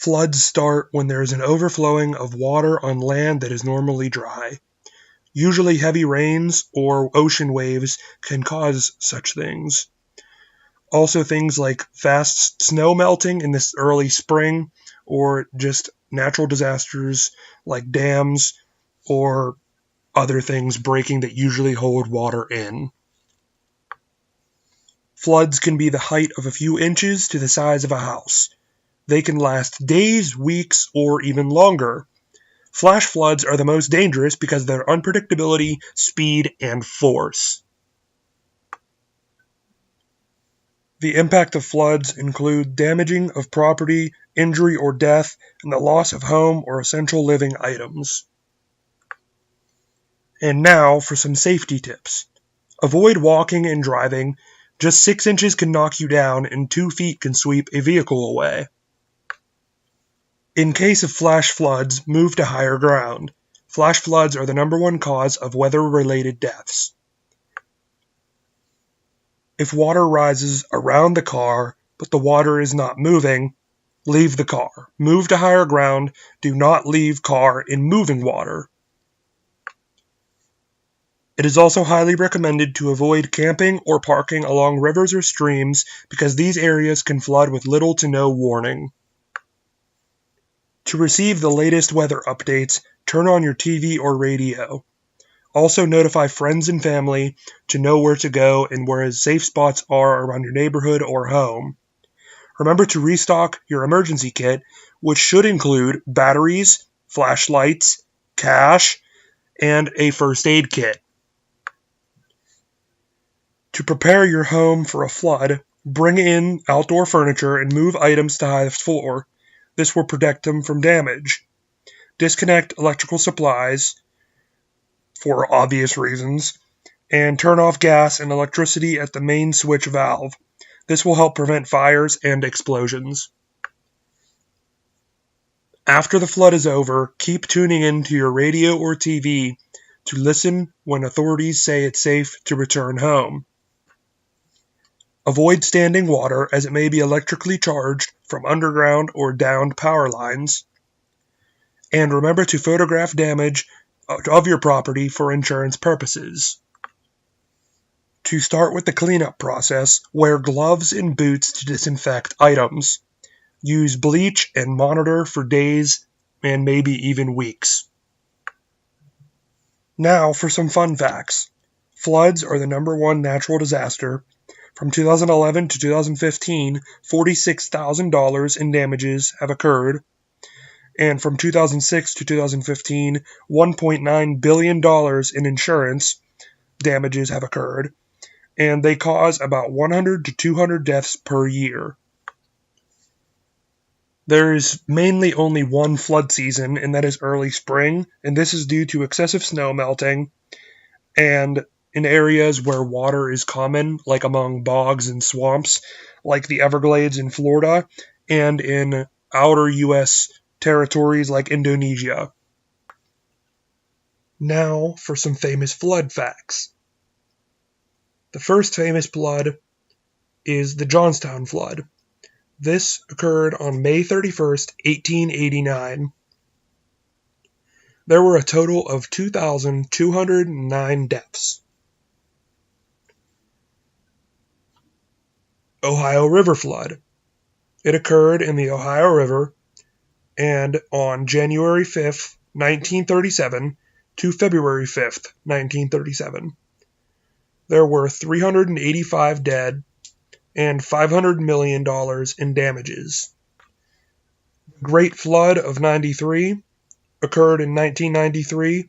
Floods start when there is an overflowing of water on land that is normally dry. Usually heavy rains or ocean waves can cause such things. Also things like fast snow melting in this early spring, or just natural disasters like dams or other things breaking that usually hold water in. Floods can be the height of a few inches to the size of a house. They can last days, weeks, or even longer. Flash floods are the most dangerous because of their unpredictability, speed, and force. The impact of floods include damaging of property, injury or death, and the loss of home or essential living items. And now for some safety tips. Avoid walking and driving. Just 6 inches can knock you down and 2 feet can sweep a vehicle away. In case of flash floods, move to higher ground. Flash floods are the #1 cause of weather-related deaths. If water rises around the car, but the water is not moving, leave the car. Move to higher ground. Do not leave car in moving water. It is also highly recommended to avoid camping or parking along rivers or streams because these areas can flood with little to no warning. To receive the latest weather updates, turn on your TV or radio. Also notify friends and family to know where to go and where safe spots are around your neighborhood or home. Remember to restock your emergency kit, which should include batteries, flashlights, cash, and a first aid kit. To prepare your home for a flood, bring in outdoor furniture and move items to highest floor. This will protect them from damage. Disconnect electrical supplies, for obvious reasons, and turn off gas and electricity at the main switch valve. This will help prevent fires and explosions. After the flood is over, keep tuning into your radio or TV to listen when authorities say it's safe to return home. Avoid standing water as it may be electrically charged from underground or downed power lines. And remember to photograph damage of your property for insurance purposes. To start with the cleanup process, wear gloves and boots to disinfect items. Use bleach and monitor for days and maybe even weeks. Now for some fun facts. Floods are the #1 natural disaster. From 2011 to 2015, $46,000 in damages have occurred. And from 2006 to 2015, $1.9 billion in insurance damages have occurred. And they cause about 100 to 200 deaths per year. There is mainly only one flood season, and that is early spring, and this is due to excessive snow melting and in areas where water is common, like among bogs and swamps, like the Everglades in Florida, and in outer U.S. territories like Indonesia. Now for some famous flood facts. The first famous flood is the Johnstown Flood. This occurred on May 31st, 1889. There were a total of 2,209 deaths. Ohio River Flood. It occurred in the Ohio River, and on January 5th, 1937 to February 5th, 1937. There were 385 dead and $500 million in damages. The Great Flood of 93 occurred in 1993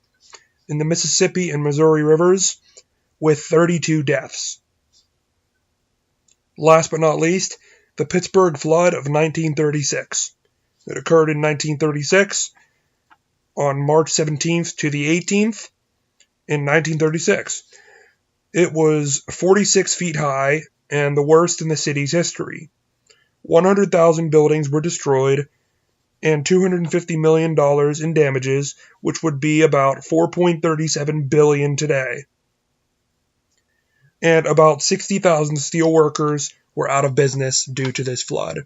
in the Mississippi and Missouri rivers with 32 deaths. Last but not least, the Pittsburgh Flood of 1936. It occurred in 1936 on March 17th to the 18th in 1936. It was 46 feet high and the worst in the city's history. 100,000 buildings were destroyed and $250 million in damages, which would be about $4.37 billion today. And about 60,000 steel workers were out of business due to this flood.